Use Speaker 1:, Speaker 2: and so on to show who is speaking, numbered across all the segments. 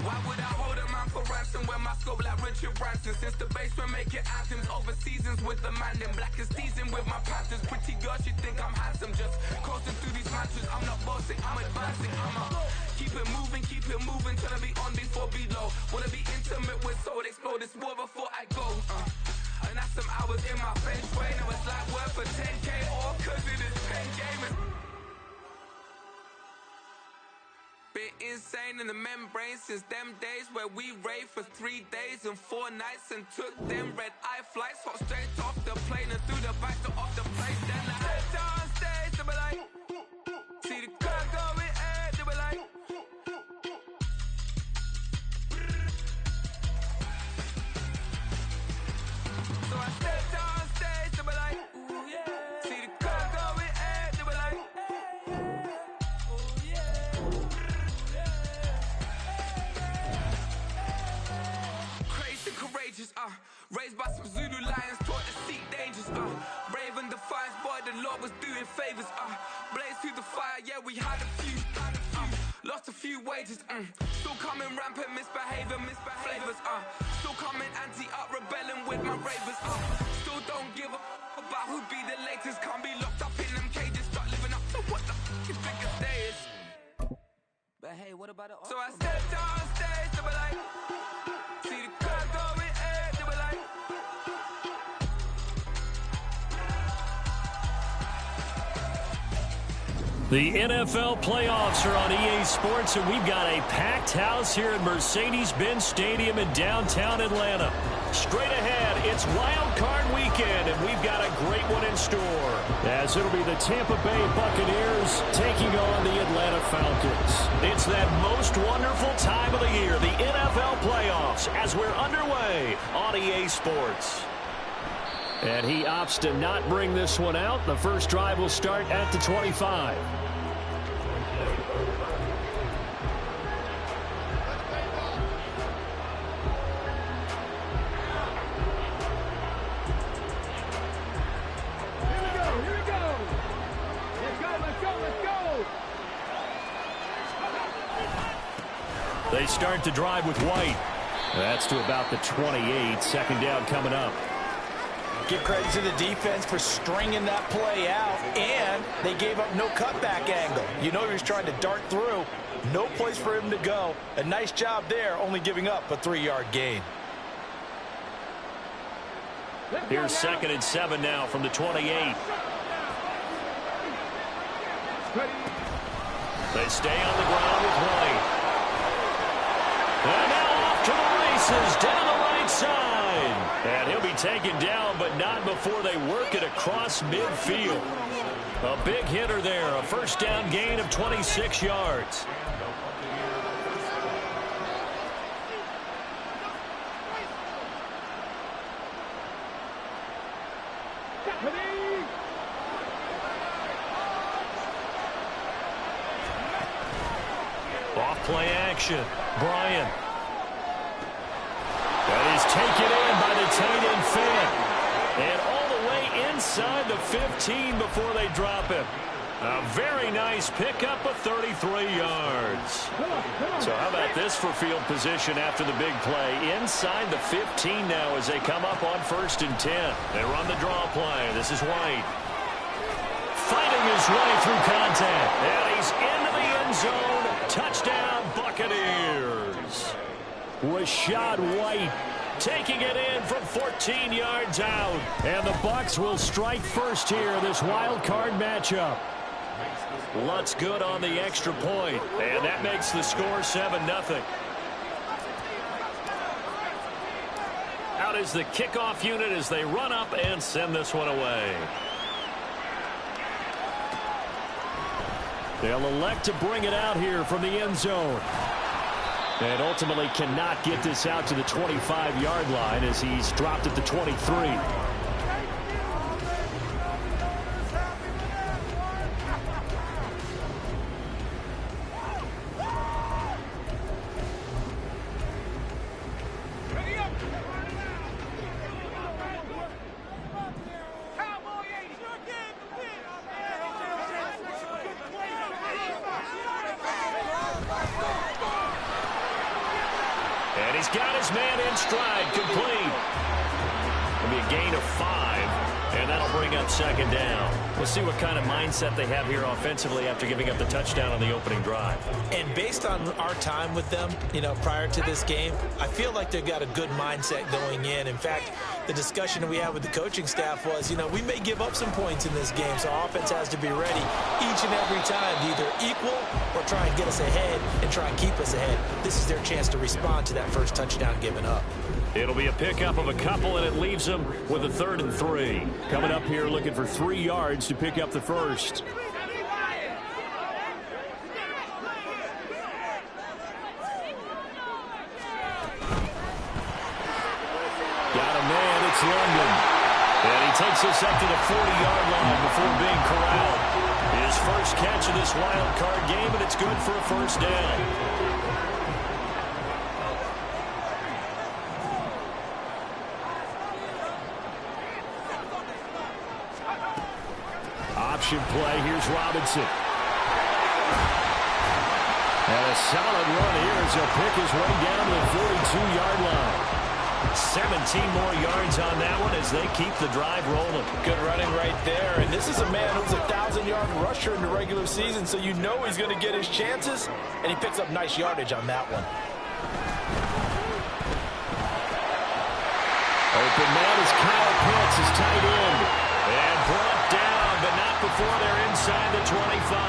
Speaker 1: Why would I hold a man for ransom when my scope like Richard Branson? Since the basement making anthems over seasons with the man, then black is seasoned with my Panthers. Pretty girls, you think I'm handsome, just coasting through these mantras. I'm not bossing, I'm advancing. Keep it moving, tryna be on before below. Wanna be intimate with soul, explore this war before I go. And that's some hours in my feng shui. Now it's like worth for 10K, all cause it is pen gaming. Been insane in the membrane since them days where we raved for 3 days and 4 nights and took them red-eye flights, hot straight off the plane and through the back to off the place. Then I head on stage, they were like, see the crowd going ahead, they were like, so I stepped on stage, they were like, ooh yeah, see the crowd going ahead, they were like, courageous, raised by some Zulu lions, taught to seek dangers, brave and defiant, boy, the Lord was doing favors, blaze through the fire, yeah, we had a few, lost a few wages, still coming rampant, misbehavior, flavors, still coming anti-up, rebelling with my ravers, still don't give a about who be the latest, can't be locked up in them cages, start living up to what the you think a day is. But hey, what about it? So I stepped on stage, they were like, see the crowd going ahead, they were like,
Speaker 2: the NFL playoffs are on EA Sports, and we've got a packed house here at Mercedes-Benz Stadium in downtown Atlanta. Straight ahead, it's Wild Card Weekend, and we've got a great one in store, as it'll be the Tampa Bay Buccaneers taking on the Atlanta Falcons. It's that most wonderful time of the year, the NFL playoffs, as we're underway on EA Sports. And he opts to not bring this one out. The first drive will start at the 25. They start to drive with White. That's to about the 28. Second down coming up.
Speaker 3: Give credit to the defense for stringing that play out, and they gave up no cutback angle. You know he was trying to dart through. No place for him to go. A nice job there, only giving up a 3-yard gain.
Speaker 2: Here's 2nd and 7 now from the 28. They stay on the ground with White. And now off to the races down the right side. And he'll be taken down, but not before they work it across midfield. A big hitter there, a first down gain of 26 yards. Off play action, Bryant. That is taken in by the tight end Fant. And all the way inside the 15 before they drop him. A very nice pickup of 33 yards. So how about this for field position after the big play? Inside the 15 now as they come up on 1st and 10. They run the draw play. This is White. Fighting his way through contact. And he's into the end zone. Touchdown, Buccaneers. Rachaad White taking it in from 14 yards out. And the Bucs will strike first here, this wild card matchup. Lutz good on the extra point. And that makes the score 7-0. Out is the kickoff unit as they run up and send this one away. They'll elect to bring it out here from the end zone. And ultimately cannot get this out to the 25-yard line as he's dropped at the 23. And he's got his man in stride, complete. It'll be a gain of 5, and that'll bring up second down. We'll see what kind of mindset they have here offensively after giving up the touchdown on the opening drive.
Speaker 3: And based on our time with them, prior to this game, I feel like they've got a good mindset going in. In fact, the discussion that we had with the coaching staff was, we may give up some points in this game, so our offense has to be ready each and every time to either equal or try and get us ahead and try and keep us ahead. This is their chance to respond to that first touchdown given up.
Speaker 2: It'll be a pickup of a couple, and it leaves them with a 3rd and 3. Coming up here looking for 3 yards to pick up the first. Got a man, it's London. And he takes us up to the 40-yard line before being corralled. His first catch of this wild card game, and it's good for a first down. Option play. Here's Robinson. And a solid run here as he'll pick his way down to the 42-yard line. 17 more yards on that one as they keep the drive rolling.
Speaker 3: Good running right there. And this is a man who's a 1,000-yard rusher in the regular season, so you know he's going to get his chances. And he picks up nice yardage on that one.
Speaker 2: Open man is Kyle Pitts, his tight end. And brought down, but not before they're inside the 25.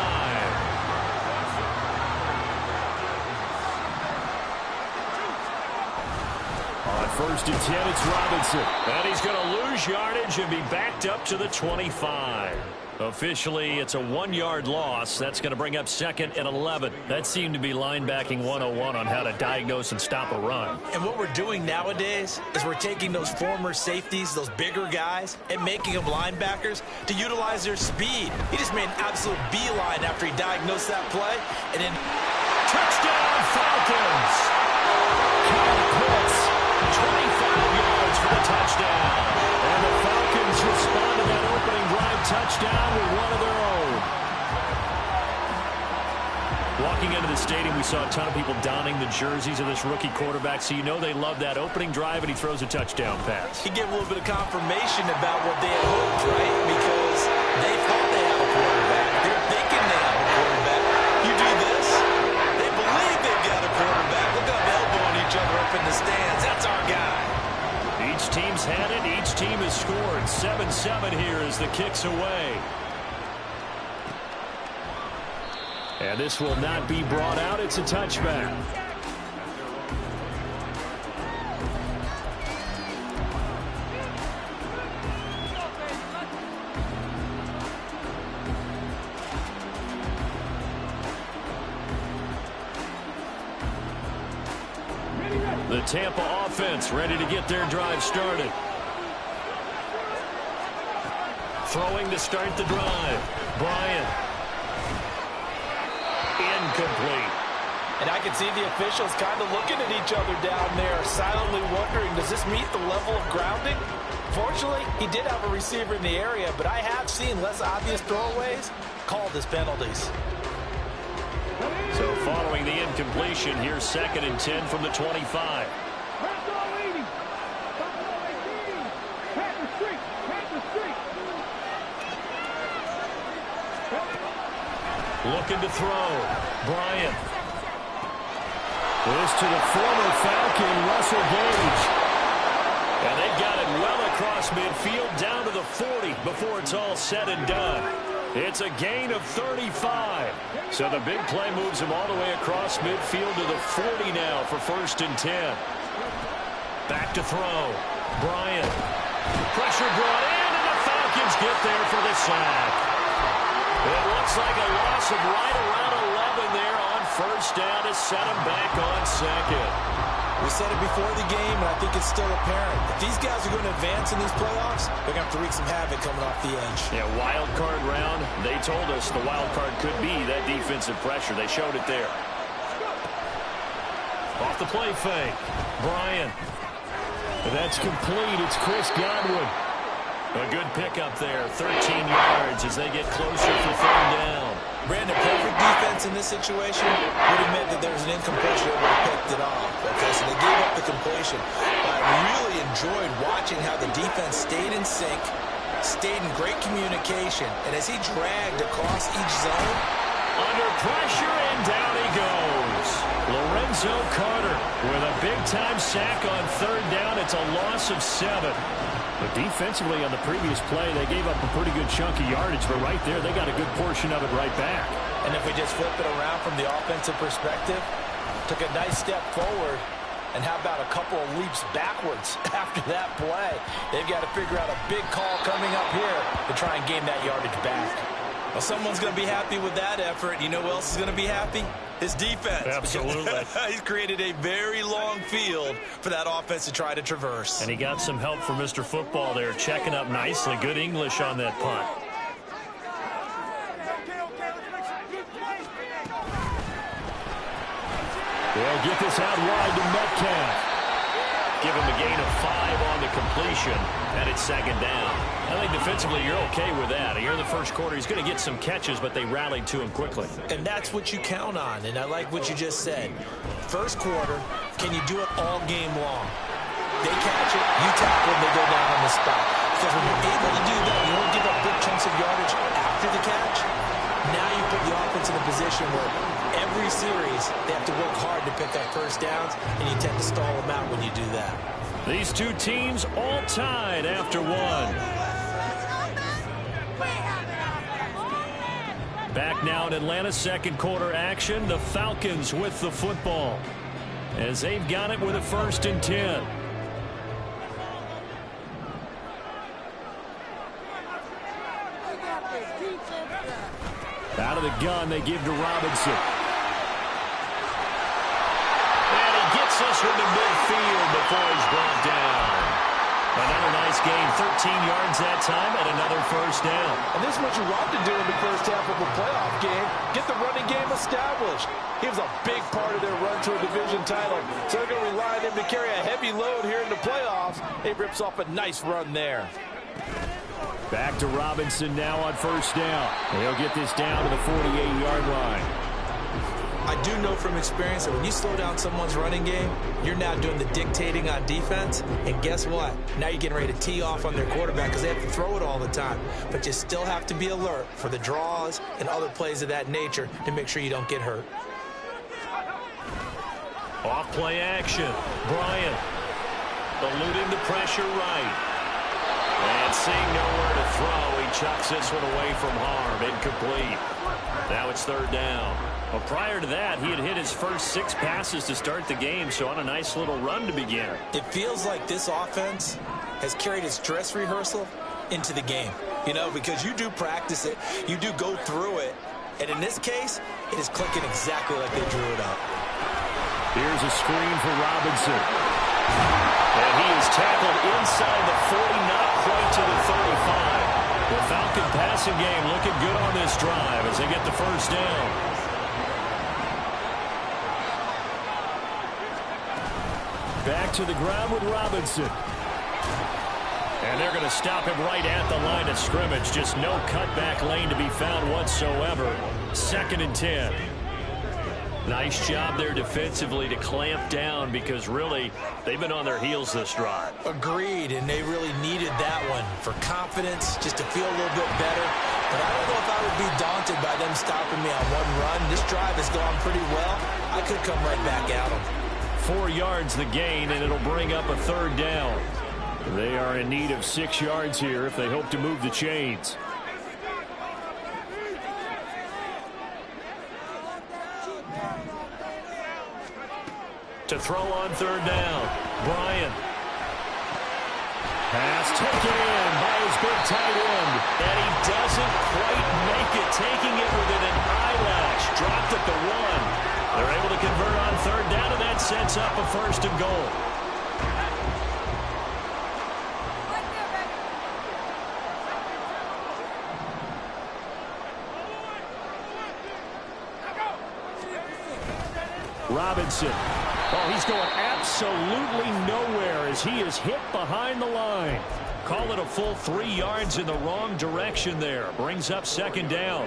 Speaker 2: On 1st and 10, it's Robinson. And he's going to lose yardage and be backed up to the 25. Officially, it's a 1-yard loss. That's going to bring up 2nd and 11. That seemed to be linebacking 101 on how to diagnose and stop a run.
Speaker 3: And what we're doing nowadays is we're taking those former safeties, those bigger guys, and making them linebackers to utilize their speed. He just made an absolute beeline after he diagnosed that play. And then
Speaker 2: touchdown, Falcons! Kyle Pitts, 25 yards for the touchdown. And the Falcons respond to that opening drive touchdown with one of their own. Walking into the stadium, we saw a ton of people donning the jerseys of this rookie quarterback, so you know they love that opening drive, and he throws a touchdown pass.
Speaker 3: He gave a little bit of confirmation about what they had hoped, right? Because they thought they had a quarterback. They're thinking they have a quarterback. You do this, they believe they've got a quarterback. Look at them elbowing each other up in the stands. That's our guy.
Speaker 2: Each team's had it. Each team has scored. 7-7 here as the kick's away. And this will not be brought out. It's a touchback. The Tampa offense ready to get their drive started. Throwing to start the drive. Bryant. Incomplete.
Speaker 3: And I can see the officials kind of looking at each other down there, silently wondering, does this meet the level of grounding? Fortunately, he did have a receiver in the area, but I have seen less obvious throwaways called as penalties.
Speaker 2: So following the incompletion, here's 2nd and 10 from the 25. Looking to throw. Bryant. This to the former Falcon, Russell Gage. And they've got it well across midfield down to the 40 before it's all said and done. It's a gain of 35. So the big play moves him all the way across midfield to the 40 now for 1st and 10. Back to throw. Bryant. Pressure brought in, and the Falcons get there for the sack. It looks like a loss of right around 11 there on 1st down to set him back on 2nd.
Speaker 3: We said it before the game, and I think it's still apparent. If these guys are going to advance in these playoffs, they're going to have to wreak some havoc coming off the edge.
Speaker 2: Yeah, wild card round. They told us the wild card could be that defensive pressure. They showed it there. Off the play fake. Bryant. And that's complete. It's Chris Godwin. A good pickup there. 13 yards as they get closer for 3rd down.
Speaker 3: Brandon, perfect defense in this situation would have meant that there was an incomplete that would have picked it off. Okay, so they gave up the completion. But I really enjoyed watching how the defense stayed in sync, stayed in great communication, and as he dragged across each zone,
Speaker 2: under pressure, and down he goes. Lorenzo Carter with a big-time sack on third down. It's a loss of 7. But defensively on the previous play, they gave up a pretty good chunk of yardage. But right there, they got a good portion of it right back.
Speaker 3: And if we just flip it around from the offensive perspective, took a nice step forward, and how about a couple of leaps backwards after that play? They've got to figure out a big call coming up here to try and gain that yardage back. Well, someone's going to be happy with that effort. You know who else is going to be happy? His defense.
Speaker 2: Absolutely.
Speaker 3: He's created a very long field for that offense to try to traverse.
Speaker 2: And he got some help from Mr. Football there, checking up nicely. Good English on that punt. They'll get this out wide to Metcalf. Give him a gain of 5 on the completion, and it's second down. I think defensively you're okay with that. Here in the first quarter, he's going to get some catches, but they rallied to him quickly.
Speaker 3: And that's what you count on, and I like what you just said. First quarter, can you do it all game long? They catch it, you tackle them, they go down on the spot. Because when you're able to do that, you don't give up big chunks of yardage after the catch. Now you put the offense in a position where every series they have to work hard to pick up first downs, and you tend to stall them out when you do that.
Speaker 2: These two teams all tied after 1. Back now in Atlanta, second quarter action. The Falcons with the football as they've got it with a 1st and 10. Out of the gun, they give to Robinson. And he gets this one to midfield before he's brought down. Another nice gain, 13 yards that time, and another first down.
Speaker 3: And this is what you want to do in the first half of a playoff game. Get the running game established. He was a big part of their run to a division title. So they're going to rely on him to carry a heavy load here in the playoffs. He rips off a nice run there.
Speaker 2: Back to Robinson now on first down. He'll get this down to the 48-yard line.
Speaker 3: I do know from experience that when you slow down someone's running game, you're now doing the dictating on defense. And guess what? Now you're getting ready to tee off on their quarterback because they have to throw it all the time. But you still have to be alert for the draws and other plays of that nature to make sure you don't get hurt.
Speaker 2: Off play action. Bryant eluding the pressure right. And seeing nowhere to throw, he chucks this one away from harm. Incomplete. Now it's third down. Well, prior to that, he had hit his first 6 passes to start the game, so on a nice little run to begin.
Speaker 3: It feels like this offense has carried its dress rehearsal into the game. You know, because you do practice it, you do go through it, and in this case, it is clicking exactly like they drew it up.
Speaker 2: Here's a screen for Robinson. And he is tackled inside the 40, not quite to the 35. The Falcon passing game looking good on this drive as they get the first down. Back to the ground with Robinson. And they're going to stop him right at the line of scrimmage. Just no cutback lane to be found whatsoever. 2nd and 10. Nice job there defensively to clamp down because really they've been on their heels this drive.
Speaker 3: Agreed, and they really needed that one for confidence, just to feel a little bit better. But I don't know if I would be daunted by them stopping me on one run. This drive has gone pretty well. I could come right back at them.
Speaker 2: 4 yards the gain, and it'll bring up a third down. They are in need of 6 yards here if they hope to move the chains. To throw on third down, Bryant. Pass taken in by his big tight end. And he doesn't quite make it, taking it within an eyelash. Dropped at the 1. They're able to convert on third down, and that sets up a 1st and goal. Robinson. Oh, he's going absolutely nowhere as he is hit behind the line. Call it a full 3 yards in the wrong direction there. Brings up 2nd down.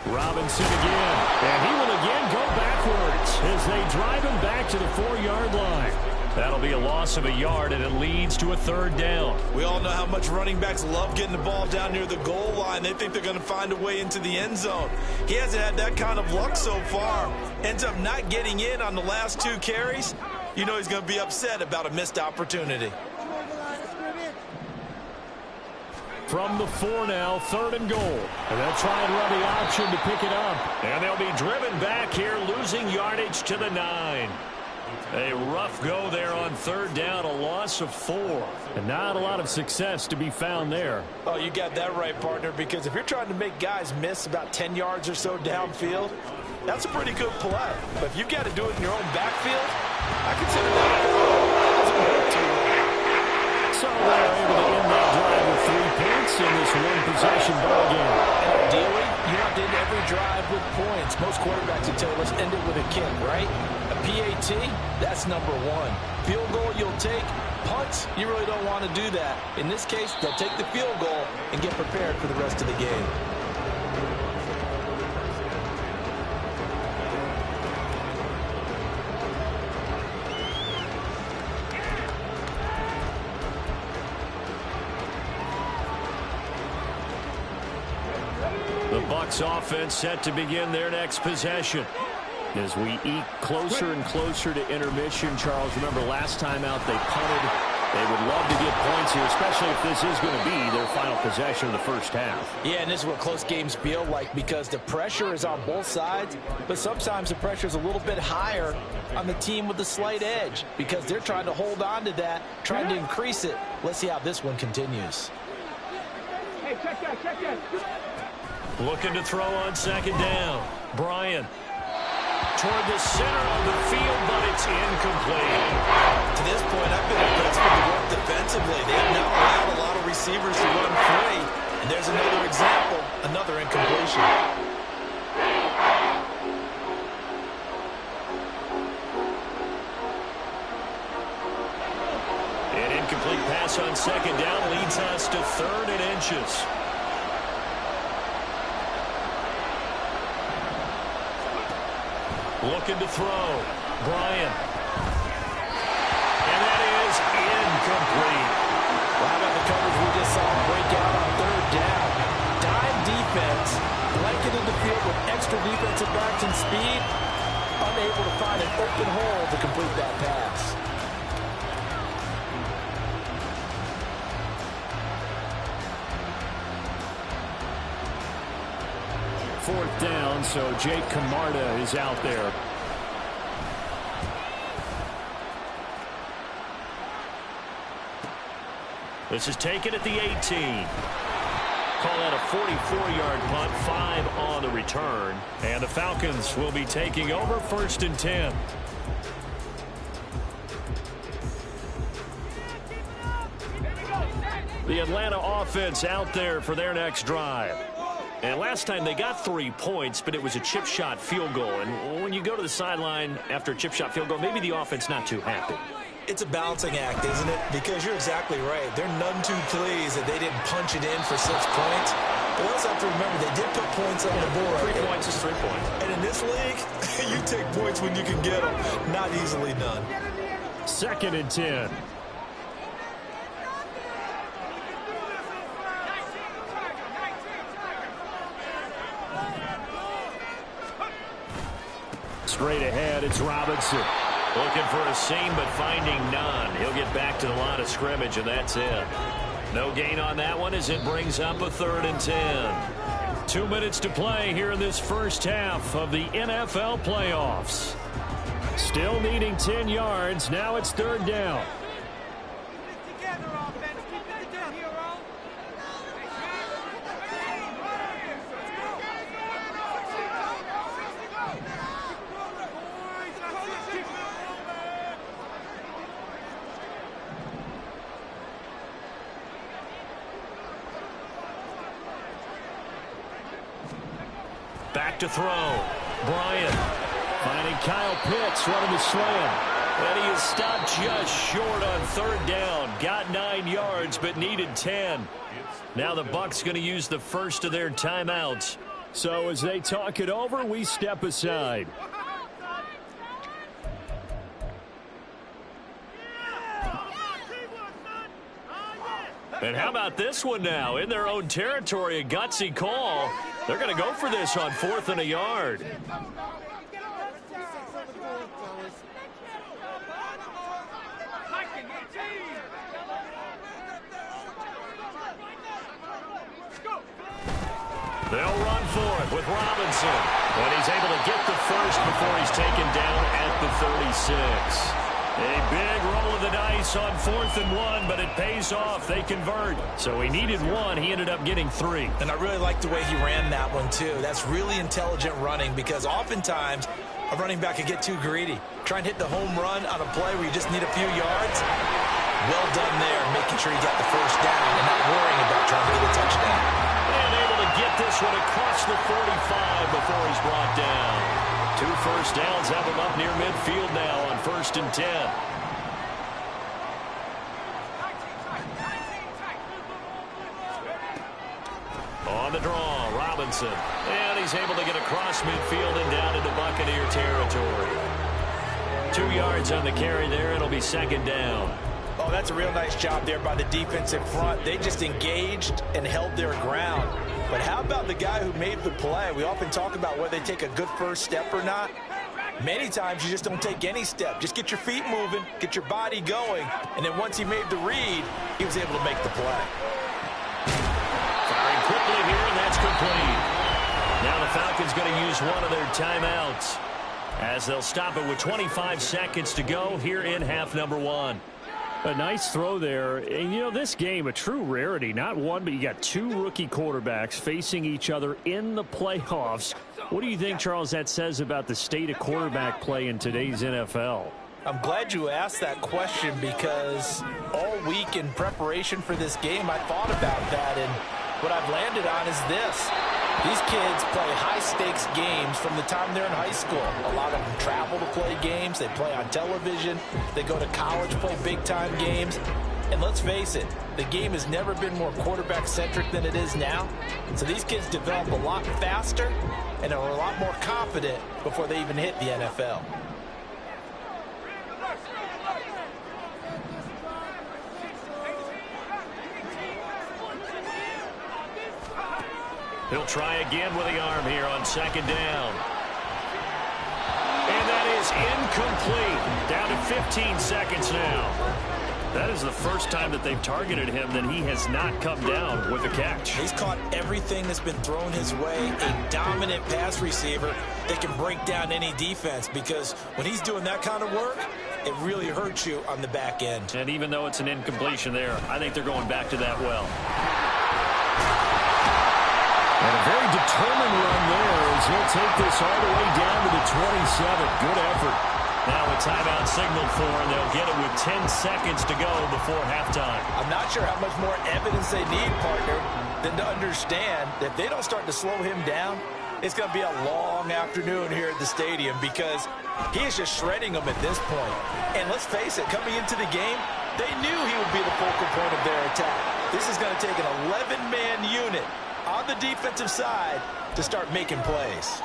Speaker 2: Robinson again. And he will again go backwards as they drive him back to the 4-yard line. That'll be a loss of a yard, and it leads to a 3rd down.
Speaker 3: We all know how much running backs love getting the ball down near the goal line. They think they're going to find a way into the end zone. He hasn't had that kind of luck so far. Ends up not getting in on the last 2 carries. You know he's going to be upset about a missed opportunity.
Speaker 2: From the 4 now, 3rd and goal. And they'll try and run the option to pick it up. And they'll be driven back here, losing yardage to the 9. A rough go there on 3rd down, a loss of 4. And not a lot of success to be found there.
Speaker 3: Oh, you got that right, partner, because if you're trying to make guys miss about 10 yards or so downfield, that's a pretty good play. But if you've got to do it in your own backfield, I consider that doesn't hurt too much.
Speaker 2: So they're able to end that drive with 3 points in this one-possession ball game.
Speaker 3: And ideally, you want to end every drive with points. Most quarterbacks would tell you, let's end it with a kick, right? A PAT, that's number 1. Field goal, you'll take. Punts, you really don't want to do that. In this case, they'll take the field goal and get prepared for the rest of the game.
Speaker 2: The Bucs offense set to begin their next possession. As we eke closer and closer to intermission, Charles, remember last time out they punted. They would love to get points here, especially if this is going to be their final possession of the first half.
Speaker 3: Yeah, and this is what close games feel like because the pressure is on both sides, but sometimes the pressure is a little bit higher on the team with the slight edge because they're trying to hold on to that, trying to increase it. Let's see how this one continues.
Speaker 4: Hey, check that.
Speaker 2: Looking to throw on 2nd down. Bryant toward the center of the field, but it's incomplete.
Speaker 3: To this point, I've been impressed with the work defensively. They have now allowed a lot of receivers to run free. And there's another example, another incompletion.
Speaker 2: An incomplete pass on 2nd down leads us to 3rd and inches. Looking to throw. Bryant. And that is incomplete.
Speaker 3: Well, how about the coverage we just saw break out on 3rd down? Dime defense, blanketed the field with extra defensive backs and speed, unable to find an open hole to complete that pass.
Speaker 2: Fourth down, so Jake Camarda is out there. This is taken at the 18. Call that a 44-yard punt, 5 on the return. And the Falcons will be taking over 1st and 10. The Atlanta offense out there for their next drive. And last time they got 3 points, but it was a chip shot field goal. And when you go to the sideline after a chip shot field goal, maybe the offense not too happy.
Speaker 3: It's a balancing act, isn't it? Because you're exactly right. They're none too pleased that they didn't punch it in for 6 points. But we also have to remember they did put points on the board.
Speaker 2: 3 points is 3 points.
Speaker 3: And in this league, you take points when you can get them. Not easily done.
Speaker 2: 2nd and 10. Straight ahead, it's Robinson. Looking for a seam, but finding none. He'll get back to the line of scrimmage, and that's it. No gain on that one as it brings up a 3rd and 10. 2 minutes to play here in this first half of the NFL playoffs. Still needing 10 yards. Now it's 3rd down. Back to throw. Bryant finding Kyle Pitts running the slam. And he is stopped just short on 3rd down. Got 9 yards, but needed 10. Now the Bucs going to use the first of their timeouts. So as they talk it over, we step aside. And how about this one now? In their own territory, a gutsy call. They're going to go for this on 4th and a yard. They'll run for it with Robinson. And he's able to get the first before he's taken down at the 36. A big roll of the dice on 4th and 1, but it pays off. They convert. So he needed 1. He ended up getting 3.
Speaker 3: And I really like the way he ran that one, too. That's really intelligent running because oftentimes a running back can get too greedy. Try and hit the home run on a play where you just need a few yards. Well done there, making sure you got the first down and not worrying about trying to get a touchdown.
Speaker 2: And able to get this one across the 45 before he's brought down. 2 first downs have him up near midfield now on 1st and 10. On the draw, Robinson. And he's able to get across midfield and down into Buccaneer territory. 2 yards on the carry there. It'll be 2nd down.
Speaker 3: Oh, that's a real nice job there by the defensive front. They just engaged and held their ground. But how about the guy who made the play? We often talk about whether they take a good first step or not. Many times you just don't take any step. Just get your feet moving, get your body going, and then once he made the read, he was able to make the play.
Speaker 2: Firing quickly here, and that's complete. Now the Falcons going to use one of their timeouts as they'll stop it with 25 seconds to go here in half number 1.
Speaker 5: A nice throw there. And, you know, this game, a true rarity. Not one, but you got 2 rookie quarterbacks facing each other in the playoffs. What do you think, Charles, that says about the state of quarterback play in today's NFL?
Speaker 3: I'm glad you asked that question because all week in preparation for this game, I thought about that, and what I've landed on is this. These kids play high-stakes games from the time they're in high school. A lot of them travel to play games. They play on television. They go to college, play big-time games. And let's face it, the game has never been more quarterback-centric than it is now. So these kids develop a lot faster and are a lot more confident before they even hit the NFL.
Speaker 2: He'll try again with the arm here on 2nd down. And that is incomplete. Down to 15 seconds now. That is the first time that they've targeted him that he has not come down with a catch.
Speaker 3: He's caught everything that's been thrown his way. A dominant pass receiver that can break down any defense because when he's doing that kind of work, it really hurts you on the back end.
Speaker 2: And even though it's an incompletion there, I think they're going back to that well.
Speaker 5: And a very determined run there as he'll take this all the way down to the 27. Good effort.
Speaker 2: Now a timeout signaled for, and they'll get it with 10 seconds to go before halftime.
Speaker 3: I'm not sure how much more evidence they need, partner, than to understand that if they don't start to slow him down, it's going to be a long afternoon here at the stadium because he is just shredding them at this point. And let's face it, coming into the game, they knew he would be the focal point of their attack. This is going to take an 11-man unit on the defensive side to start making plays.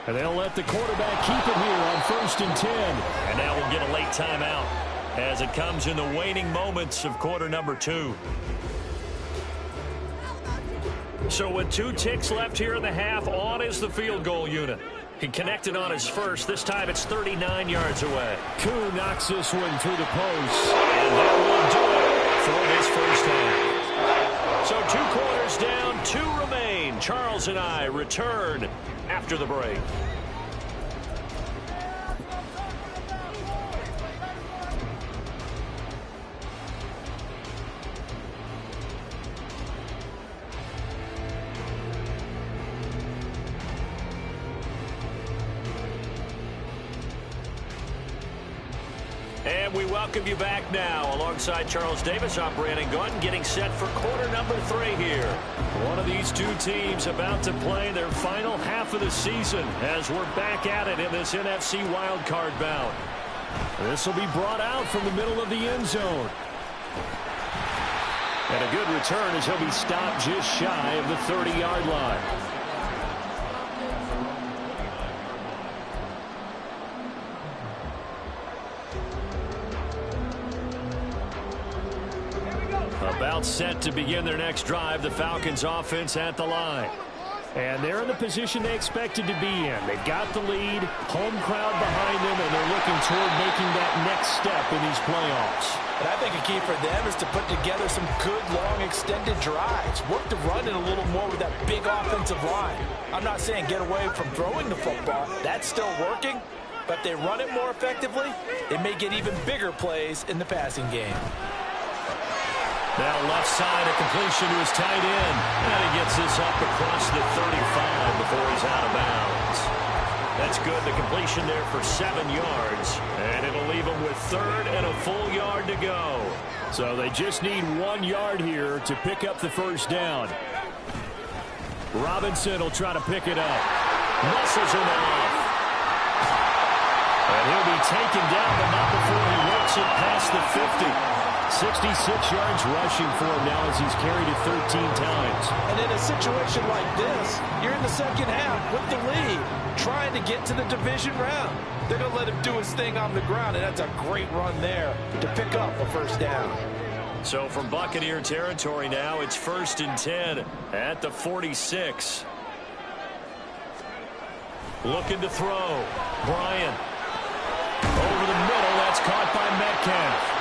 Speaker 5: And they'll let the quarterback keep it here on 1st and 10.
Speaker 2: And now we'll get a late timeout as it comes in the waning moments of quarter number 2. So with 2 ticks left here in the half, on is the field goal unit. He connected on his first. This time it's 39 yards away.
Speaker 5: Koo knocks this one through the post.
Speaker 2: And that will do it for this first half. So 2 quarters down, 2 remain. Charles and I return after the break. And we welcome you back now. Alongside Charles Davis, I'm Brandon Gunn, getting set for quarter number 3 here. One of these two teams about to play their final half of the season as we're back at it in this NFC wildcard bout. This will be brought out from the middle of the end zone. And a good return as he'll be stopped just shy of the 30-yard line. About set to begin their next drive, the Falcons offense at the line. And they're in the position they expected to be in. They've got the lead, home crowd behind them, and they're looking toward making that next step in these playoffs.
Speaker 3: And I think a key for them is to put together some good, long, extended drives. Work the run in a little more with that big offensive line. I'm not saying get away from throwing the football. That's still working. But if they run it more effectively, they may get even bigger plays in the passing game.
Speaker 2: Now left side, a completion to his tight end. And he gets this up across the 35 before he's out of bounds. That's good. The completion there for 7 yards. And it'll leave him with 3rd and a full yard to go.
Speaker 5: So they just need 1 yard here to pick up the first down. Robinson will try to pick it up.
Speaker 2: Muscles him off.
Speaker 5: And he'll be taken down, but not before he works it past the 50. 66 yards rushing for him now as he's carried it 13 times.
Speaker 3: And in a situation like this, you're in the second half with the lead, trying to get to the division round. They're going to let him do his thing on the ground, and that's a great run there to pick up a first down.
Speaker 2: So from Buccaneer territory now, it's 1st and 10 at the 46. Looking to throw. Bryant. Over the middle, that's caught by Metcalf.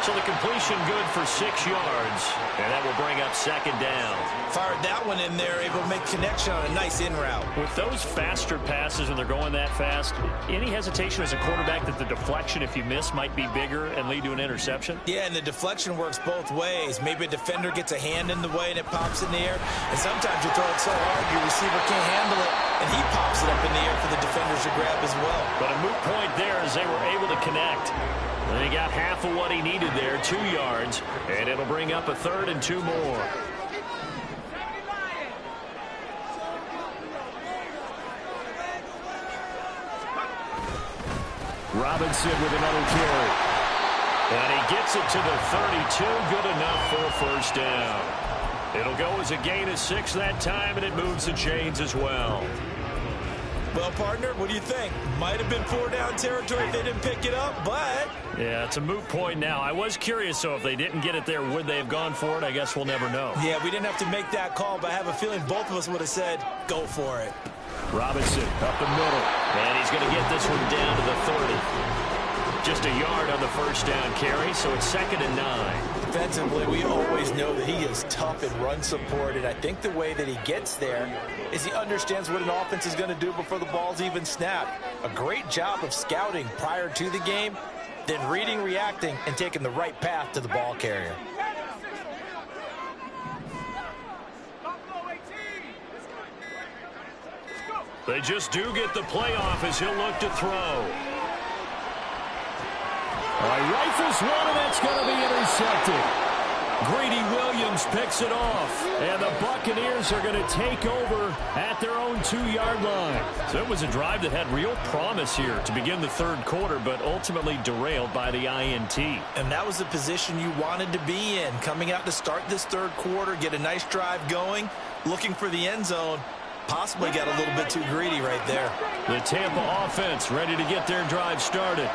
Speaker 2: So the completion good for 6 yards, and that will bring up 2nd down.
Speaker 3: Fired that one in there, able to make connection on a nice in route.
Speaker 5: With those faster passes when they're going that fast, any hesitation as a quarterback that the deflection, if you miss, might be bigger and lead to an interception?
Speaker 3: Yeah, and the deflection works both ways. Maybe a defender gets a hand in the way and it pops in the air, and sometimes you throw it so hard your receiver can't handle it, and he pops it up in the air for the defenders to grab as well.
Speaker 2: But a moot point there as they were able to connect. And he got half of what he needed there, 2 yards, and it'll bring up a 3rd and 2 more.
Speaker 5: Robinson with another carry.
Speaker 2: And he gets it to the 32, good enough for a first down. It'll go as a gain of 6 that time, and it moves the chains as well.
Speaker 3: Well, partner, what do you think? Might have been 4-down territory if they didn't pick it up, but...
Speaker 5: Yeah, it's a moot point now. I was curious, so if they didn't get it there, would they have gone for it? I guess we'll never know.
Speaker 3: Yeah, we didn't have to make that call, but I have a feeling both of us would have said, go for it.
Speaker 5: Robinson up the middle.
Speaker 2: And he's going to get this one down to the 30. Just a yard on the first down carry, so it's 2nd and 9.
Speaker 3: Defensively, we always know that he is tough in run support, and I think the way that he gets there is he understands what an offense is going to do before the ball's even snapped. A great job of scouting prior to the game, then reading, reacting, and taking the right path to the ball carrier.
Speaker 2: They just do get the playoff as he'll look to throw.
Speaker 5: Rifles one, and that's going to be intercepted. Greedy Williams picks it off, and the Buccaneers are going to take over at their own 2-yard line. So it was a drive that had real promise here to begin the 3rd quarter, but ultimately derailed by the INT.
Speaker 3: And that was the position you wanted to be in, coming out to start this 3rd quarter, get a nice drive going, looking for the end zone. Possibly got a little bit too greedy right there.
Speaker 5: The Tampa offense ready to get their drive started.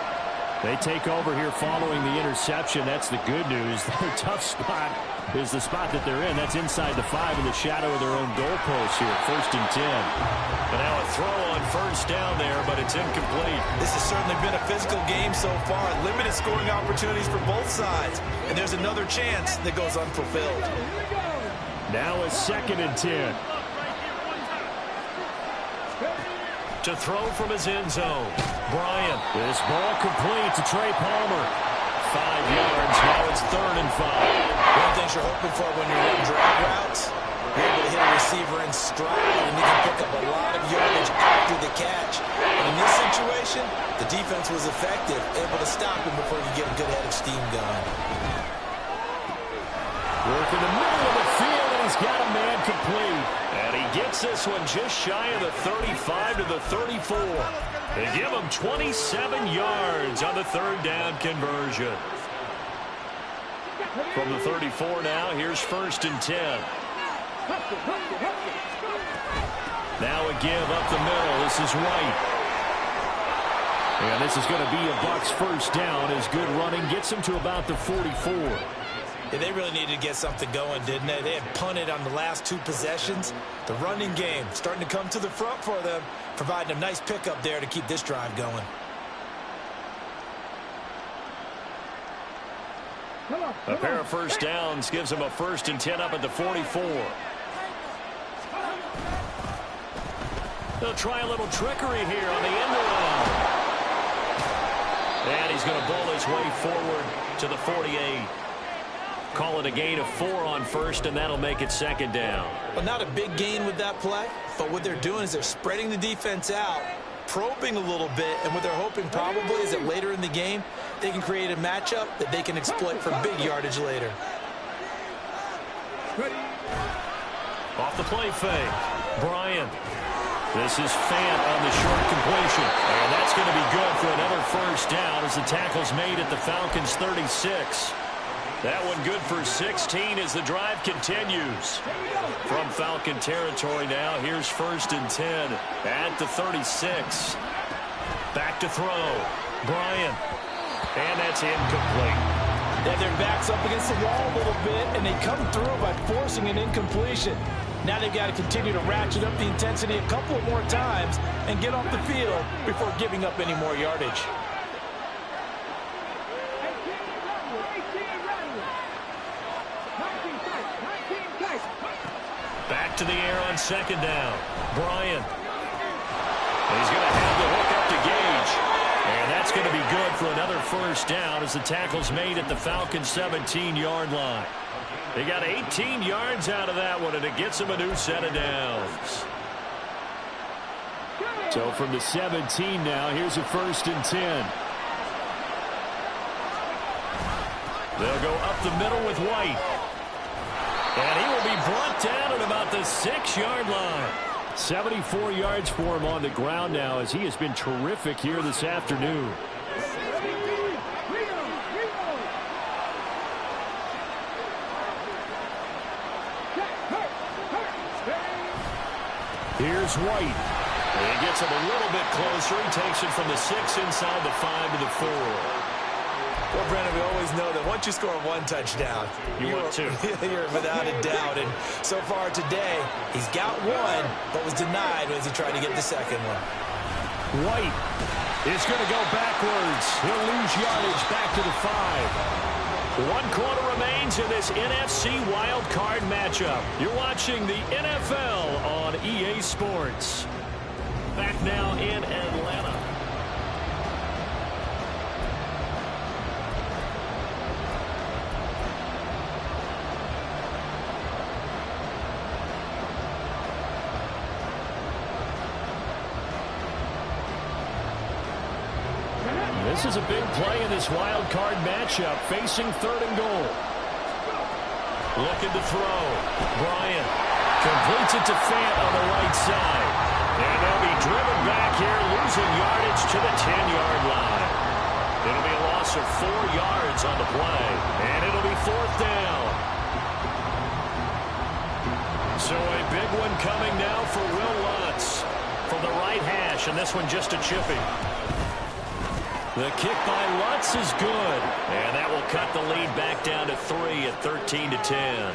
Speaker 5: They take over here following the interception. That's the good news. Their tough spot is the spot that they're in. That's inside the 5 in the shadow of their own goalpost here. 1st and 10.
Speaker 2: And now a throw on first down there, but it's incomplete.
Speaker 3: This has certainly been a physical game so far. Limited scoring opportunities for both sides. And there's another chance that goes unfulfilled.
Speaker 5: Now a 2nd and 10.
Speaker 2: To throw from his end zone. Bryant.
Speaker 5: This ball complete to Trey Palmer.
Speaker 2: 5 yards. Now it's 3rd and 5.
Speaker 3: One of the things you're hoping for when you're running drag routes, you're able to hit a receiver in stride, and you can pick up a lot of yardage out after the catch. And in this situation, the defense was effective, able to stop him before he could get a good head of steam going.
Speaker 2: Work in the middle of the field, and he's got a man complete. And he gets this one just shy of the 35 to the 34. They give him 27 yards on the third down conversion. From the 34 now, here's 1st and 10. Now a give up the middle. This is White. And this is going to be a Bucs first down as good running gets him to about the 44.
Speaker 3: Yeah, they really needed to get something going, didn't they? They had punted on the last 2 possessions. The running game starting to come to the front for them, providing a nice pickup there to keep this drive going.
Speaker 2: A pair of first downs gives him a 1st and 10 up at the 44. They'll try a little trickery here on the end around. And he's going to bowl his way forward to the 48. Call it a gain of 4 on 1st, and that'll make it 2nd down.
Speaker 3: Well, not a big gain with that play, but what they're doing is they're spreading the defense out, probing a little bit, and what they're hoping probably is that later in the game, they can create a matchup that they can exploit for big yardage later.
Speaker 2: Off the play fake, Bryant. This is Fant on the short completion. And that's going to be good for another first down as the tackle's made at the Falcons' 36. That one good for 16 as the drive continues. From Falcon territory now, here's 1st and 10 at the 36. Back to throw. Bryant. And that's incomplete.
Speaker 3: Yeah, their back's up against the wall a little bit, and they come through by forcing an incompletion. Now they've got to continue to ratchet up the intensity a couple of more times and get off the field before giving up any more yardage.
Speaker 2: Back to the air on 2nd down. Bryant. He's going to have the hook up to Gage. And that's going to be good for another first down as the tackle's made at the Falcons' 17-yard line. They got 18 yards out of that one, and it gets them a new set of downs.
Speaker 5: So from the 17 now, here's a 1st and 10.
Speaker 2: They'll go up the middle with White. And he will be brought down at about the 6-yard line.
Speaker 5: 74 yards for him on the ground now as he has been terrific here this afternoon. Here's White.
Speaker 2: He gets him a little bit closer. He takes it from the 6 inside the 5 to the 4.
Speaker 3: Well, Brandon, we always know that once you score 1 touchdown,
Speaker 2: you want 2.
Speaker 3: You're without a doubt. And so far today, he's got 1, but was denied as he tried to get the second one.
Speaker 5: White is going to go backwards. He'll lose yardage back to the 5.
Speaker 2: 1 quarter remains in this NFC wild card matchup. You're watching the NFL on EA Sports. Back now in Atlanta.
Speaker 5: This is a big play in this wild card matchup, facing 3rd and goal.
Speaker 2: Looking to throw. Bryant completes it to Fant on the right side. And they'll be driven back here, losing yardage to the 10-yard line. It'll be a loss of 4 yards on the play. And it'll be 4th down. So a big one coming now for Will Lutz from the right hash, and this one just a chippy. The kick by Lutz is good, and that will cut the lead back down to 3 at 13-10.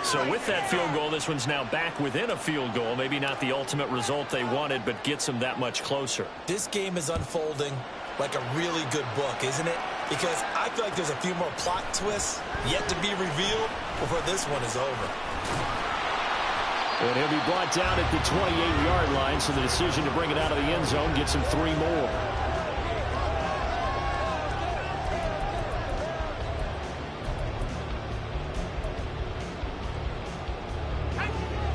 Speaker 2: So with that field goal, this one's now back within a field goal. Maybe not the ultimate result they wanted, but gets them that much closer.
Speaker 3: This game is unfolding like a really good book, isn't it? Because I feel like there's a few more plot twists yet to be revealed before this one is over.
Speaker 5: And he'll be brought down at the 28-yard line, so the decision to bring it out of the end zone gets him 3 more.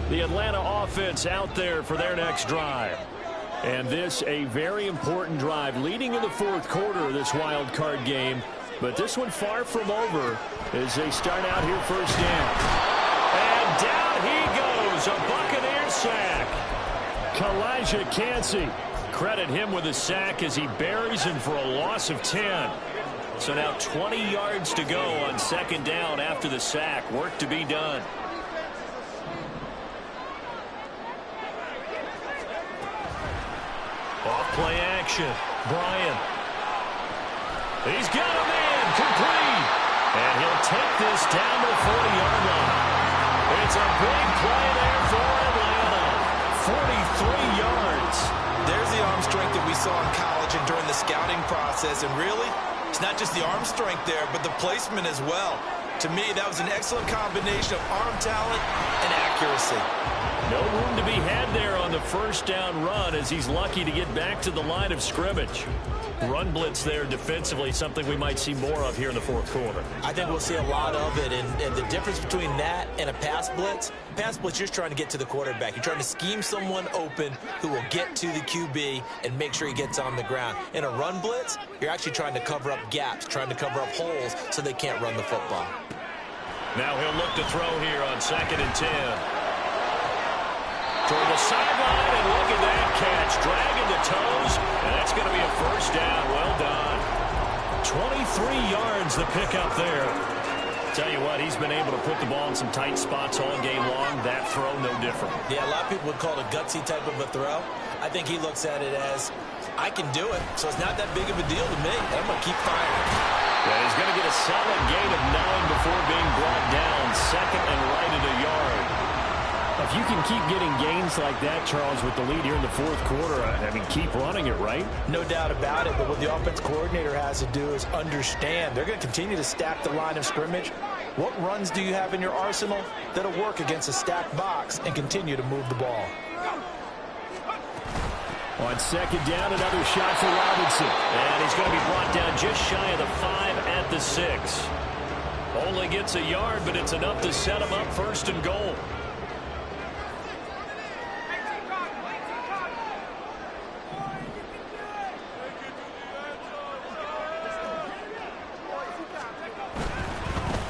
Speaker 5: The Atlanta offense out there for their next drive. And this a very important drive leading in the fourth quarter of this wild card game. But this one far from over as they start out here first down. And down he goes, a Buccaneer sack. Kalijah Kancey, credit him with a sack as he buries him for a loss of 10. So now 20 yards to go on second down after the sack. Work to be done. Off play action. Bryant. He's got a man complete. And he'll take this down to the 40-yard line. It's a big play there for Atlanta. 43 yards.
Speaker 3: There's the arm strength that we saw in college and during the scouting process. And really, it's not just the arm strength there, but the placement as well. To me, that was an excellent combination of arm talent and accuracy.
Speaker 5: No room to be had there on the first down run as he's lucky to get back to the line of scrimmage. Run blitz there defensively, something we might see more of here in the fourth quarter.
Speaker 3: I think we'll see a lot of it, and the difference between that and a pass blitz, you're just trying to get to the quarterback. You're trying to scheme someone open who will get to the QB and make sure he gets on the ground. In a run blitz, you're actually trying to cover up gaps, trying to cover up holes so they can't run the football.
Speaker 5: Now he'll look to throw here on 2nd and 10. Toward the sideline, and look at that catch. Dragging the toes, and that's going to be a first down. Well done. 23 yards the pickup there. Tell you what, he's been able to put the ball in some tight spots all game long. That throw, no different.
Speaker 3: Yeah, a lot of people would call it a gutsy type of a throw. I think he looks at it as, I can do it, so it's not that big of a deal to me. I'm going to keep firing.
Speaker 5: Yeah, he's going to get a solid gain of 9 before being brought down. Second and right at a yard. If you can keep getting gains like that, Charles, with the lead here in the fourth quarter, I mean, keep running it, right?
Speaker 3: No doubt about it, but what the offense coordinator has to do is understand. They're going to continue to stack the line of scrimmage. What runs do you have in your arsenal that'll work against a stacked box and continue to move the ball?
Speaker 5: On second down, another shot for Robinson. And he's going to be brought down just shy of the 5 at the 6. Only gets a yard, but it's enough to set him up first and goal.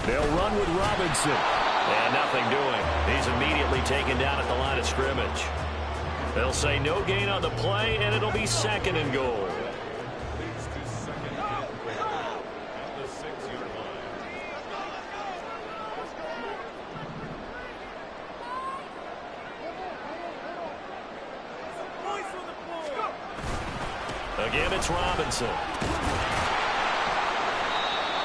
Speaker 5: They'll run with Robinson. And nothing doing. He's immediately taken down at the line of scrimmage. They'll say no gain on the play, and it'll be 2nd and goal. Again, it's Robinson.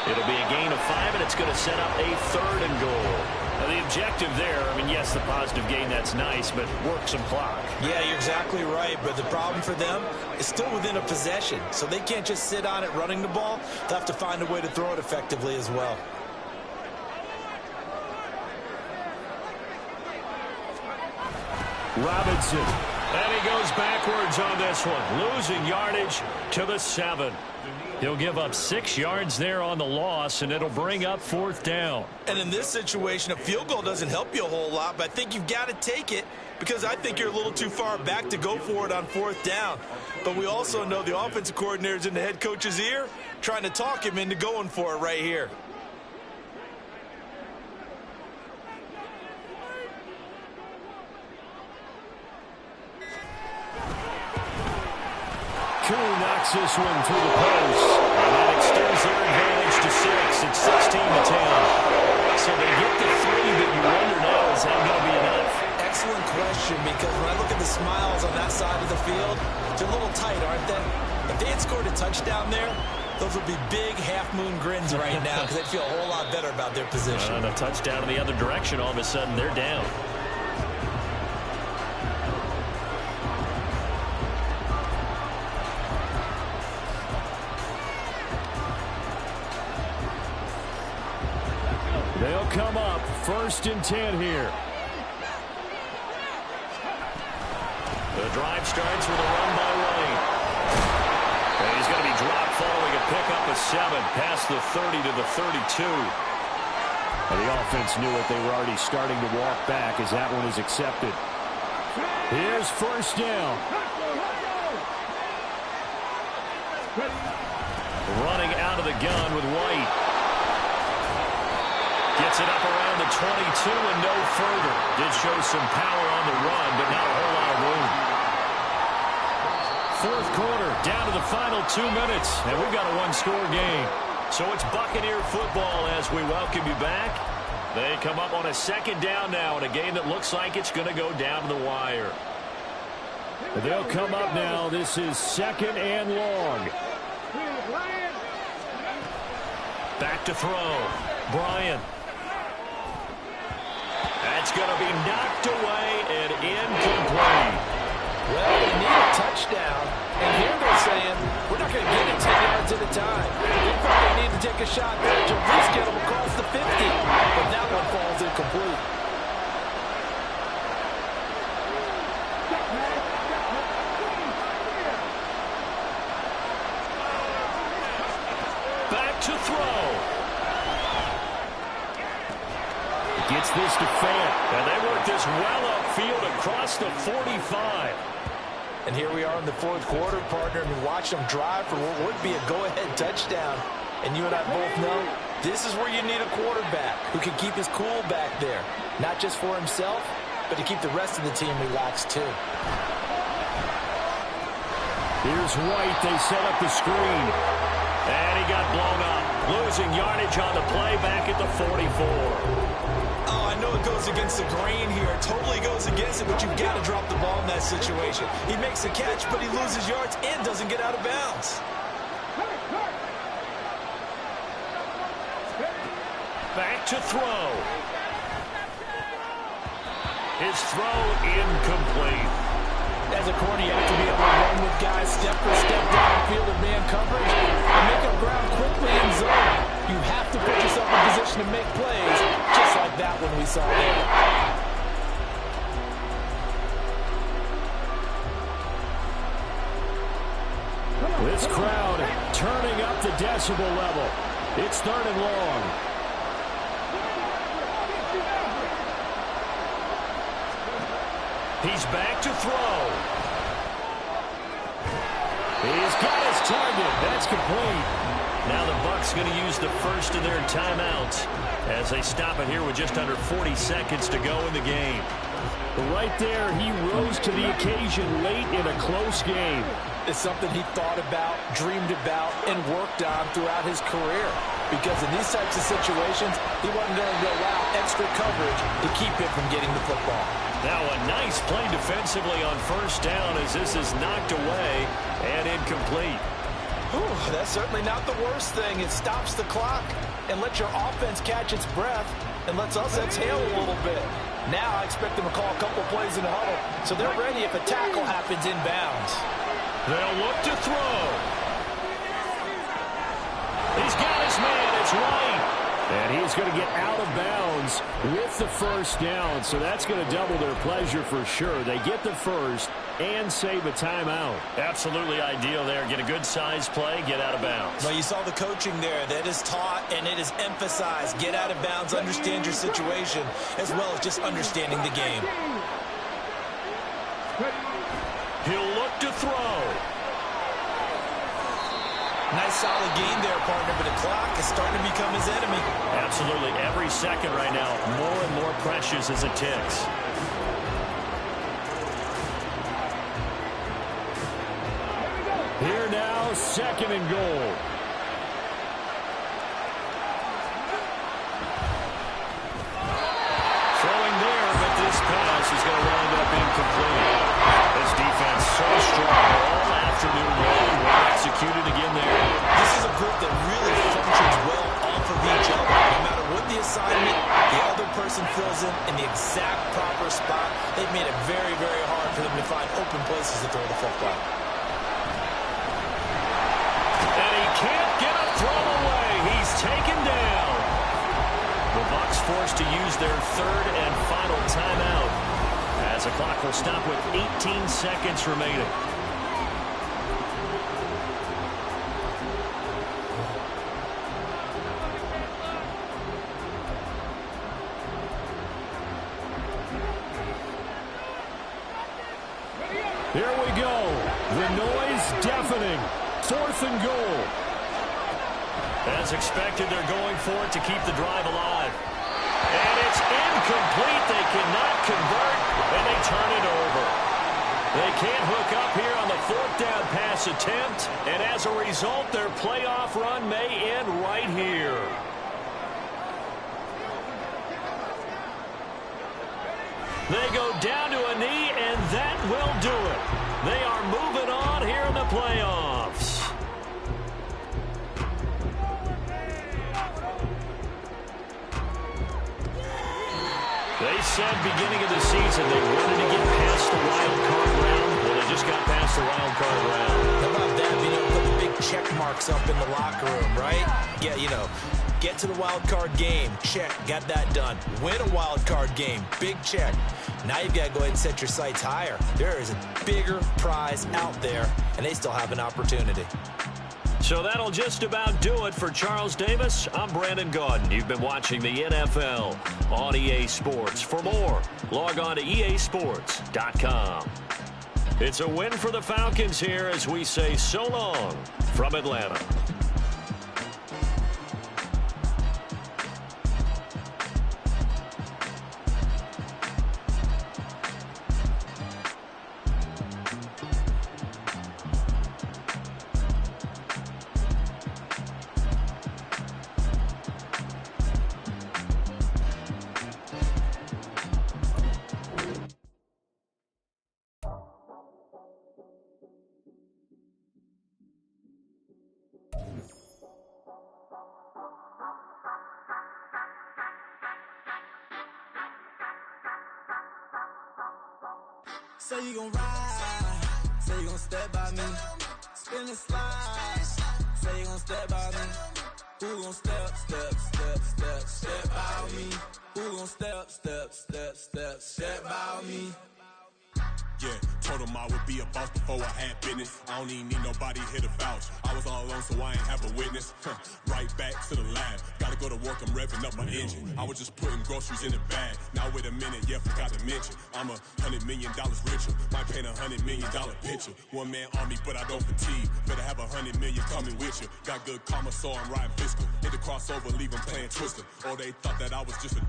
Speaker 5: It'll be a gain of 5, and it's going to set up a 3rd and goal. Now, the objective there, I mean, yes, the positive gain, that's nice, but work some clock.
Speaker 3: Yeah, you're exactly right, but the problem for them is still within a possession, so they can't just sit on it running the ball. They'll have to find a way to throw it effectively as well.
Speaker 5: Robinson, and he goes backwards on this one, losing yardage to the 7. He'll give up 6 yards there on the loss, and it'll bring up 4th down.
Speaker 3: And in this situation, a field goal doesn't help you a whole lot, but I think you've got to take it because I think you're a little too far back to go for it on 4th down. But we also know the offensive coordinator's in the head coach's ear, trying to talk him into going for it right here.
Speaker 5: Knocks this one through the post, and that extends their advantage to 6. It's 16-10. So they get the 3, but you wonder now, is that going to be enough?
Speaker 3: Excellent question, because when I look at the smiles on that side of the field, they're a little tight, aren't they? If they had scored a touchdown there, those would be big half-moon grins right now because they'd feel a whole lot better about their position.
Speaker 5: And a touchdown in the other direction, all of a sudden they're down. They'll come up 1st and 10 here. The drive starts with a run by Wayne. And he's going to be dropped following a pickup of 7 past the 30 to the 32. And the offense knew it. They were already starting to walk back as that one is accepted. Here's 1st down.
Speaker 2: Running out of the gun with White. Gets it up around the 22 and no further. Did show some power on the run, but not a whole lot of room. Fourth quarter, down to the final 2 minutes, and we've got a one-score game. So it's Buccaneer football as we welcome you back. They come up on a second down now in a game that looks like it's going to go down to the wire.
Speaker 5: They'll come up now. This is second and long.
Speaker 2: Back to throw. Bryant. That's going to be knocked away and incomplete.
Speaker 3: Well, they need a touchdown. And here they're saying, we're not going to get it 10 yards at a time. They thought they need to take a shot there to at least get them across the 50. But that one falls incomplete.
Speaker 2: Back to throw.
Speaker 5: Gets this to Fant.
Speaker 2: And they work this well upfield across the 45.
Speaker 3: And here we are in the fourth quarter, partner, and watch them drive for what would be a go-ahead touchdown. And you and I both know this is where you need a quarterback who can keep his cool back there. Not just for himself, but to keep the rest of the team relaxed too.
Speaker 5: Here's White. They set up the screen.
Speaker 2: And he got blown up. Losing yardage on the play back at the 44.
Speaker 3: Oh, I know it goes against the grain here. It totally goes against it, but you've got to drop the ball in that situation. He makes a catch, but he loses yards and doesn't get out of bounds.
Speaker 2: Back to throw. His throw incomplete.
Speaker 3: As a corner, you have to be able to run with guys step for step downfield of man coverage and make up ground quickly in zone. You have to put yourself in position to make plays, just like that one we saw there.
Speaker 5: This crowd turning up the decibel level. It's third and long.
Speaker 2: He's back to throw.
Speaker 5: He's got his target. That's complete.
Speaker 2: Now the Bucs going to use the first of their timeouts as they stop it here with just under 40 seconds to go in the game.
Speaker 5: Right there, he rose to the occasion late in a close game.
Speaker 3: It's something he thought about, dreamed about, and worked on throughout his career. Because in these types of situations, he wasn't going to allow extra coverage to keep him from getting the football.
Speaker 2: Now a nice play defensively on first down as this is knocked away and incomplete.
Speaker 3: Whew, that's certainly not the worst thing. It stops the clock and lets your offense catch its breath and lets us exhale a little bit. Now I expect them to call a couple plays in the huddle so they're ready if a tackle happens inbounds.
Speaker 2: They'll look to throw. He's got his man. It's White.
Speaker 5: And he's going to get out of bounds with the first down. So that's going to double their pleasure for sure. They get the first and save a timeout.
Speaker 2: Absolutely ideal there. Get a good size play, get out of bounds.
Speaker 3: Well, you saw the coaching there. That is taught and it is emphasized. Get out of bounds, understand your situation, as well as just understanding the game.
Speaker 2: He'll look to throw.
Speaker 3: Nice solid gain there, partner, but the clock is starting to become his enemy.
Speaker 2: Absolutely. Every second right now, more and more precious as it ticks.
Speaker 5: Here now, second and goal.
Speaker 2: Throwing there, but this pass is going to wind up incomplete. This defense so strong all afternoon long. Well executed again there.
Speaker 3: This is a group that really functions well off of each other. No matter what the assignment, the other person fills in the exact proper spot. They've made it very, very hard for them to find open places to throw the football.
Speaker 2: And he can't get a throw away. He's taken down. The Bucs forced to use their third and final timeout as the clock will stop with 18 seconds remaining.
Speaker 5: Here we go. The noise deafening.
Speaker 2: 4th and goal. As expected, they're going for it to keep the drive alive. And it's incomplete. They cannot convert, and they turn it over. They can't hook up here on the 4th down pass attempt, and as a result, their playoff run may end right here. They go down to a knee, and that will do it. They are moving on here in the playoffs. They said beginning of the season they wanted to get past the wild card round. Well, they just got past the wild card round.
Speaker 3: How about that? Put the big check marks up in the locker room, right? Yeah, get to the wild card game. Check. Got that done. Win a wild card game. Big check. Now you've got to go ahead and set your sights higher. There is a bigger prize out there, and they still have an opportunity.
Speaker 2: So that'll just about do it for Charles Davis. I'm Brandon Gaudin. You've been watching the NFL on EA Sports. For more, log on to easports.com. It's a win for the Falcons here as we say so long from Atlanta.
Speaker 1: Say you gon' ride, say you gon' step by me, spin and slide, say you gon' step by me, who gon' step by me, who gon' step by me.
Speaker 6: Yeah, told him I would be a boss before I had business. I don't even need nobody here to vouch. I was all alone, so I ain't have a witness. Right back to the lab. Gotta go to work, I'm revving up my engine. I was just putting groceries in the bag. Now wait a minute, yeah, forgot to mention. I'm $100 million richer. Might paint $100 million picture. One man army, but I don't fatigue. Better have 100 million coming with you. Got good karma, so I'm riding fiscal. Hit the crossover, leave them playing Twister. Oh, they thought that I was just a...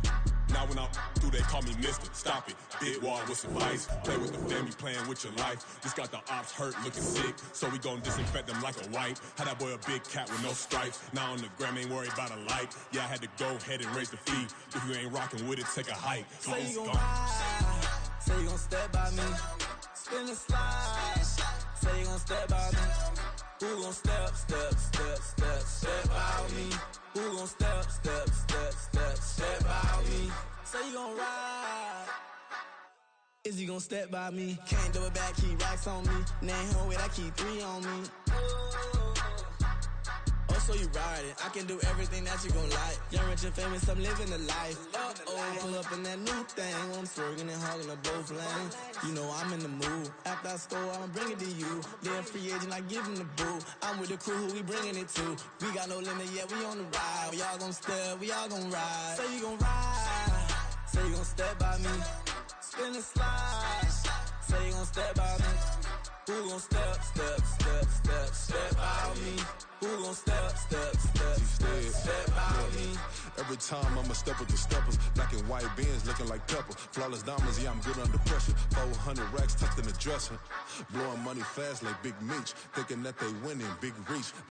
Speaker 6: Now when I'm through, they call me Mister. Stop it. Big wall with some ice. Play with the family, playing with your life. Just got the ops hurt, looking sick. So we gon' disinfect them like a wipe. Had that boy a big cat with no stripes. Now on the gram, ain't worried about a light. Yeah, I had to go ahead and raise the fee. If you ain't rocking with it, take a hike.
Speaker 1: Say you gon' ride. Say you gon' step by me. Spin and slide. Say you gon' step by me. Who gon' step by me? Who gon' step by me? Say you gon' ride. Is he gon' step by me? Can't do it back, keep racks on me. Name home with I keep 3 on me. Oh, so you riding. I can do everything that you gon' like. Young, rich, and famous, I'm living the life. Uh-oh, pull up in that new thing. When I'm swerving and hogging up both lanes. You know I'm in the mood. After I score, I'ma bring it to you. They're a free agent, I give him the boo. I'm with the crew, who we bringing it to. We got no limit, yeah, we on the ride. We all gon' step, we all gon' ride. Say you gon' ride. Say you gon' step by me. Spin and slide. Say you gon' step by me. Who gon' step by me? Who gon' step by me?
Speaker 7: Every time I'ma step with the steppers. Black and white beans looking like pepper. Flawless diamonds, yeah, I'm good under pressure. 400 racks tucked in the dresser. Blowing money fast like Big Meech. Thinking that they winning, big reach.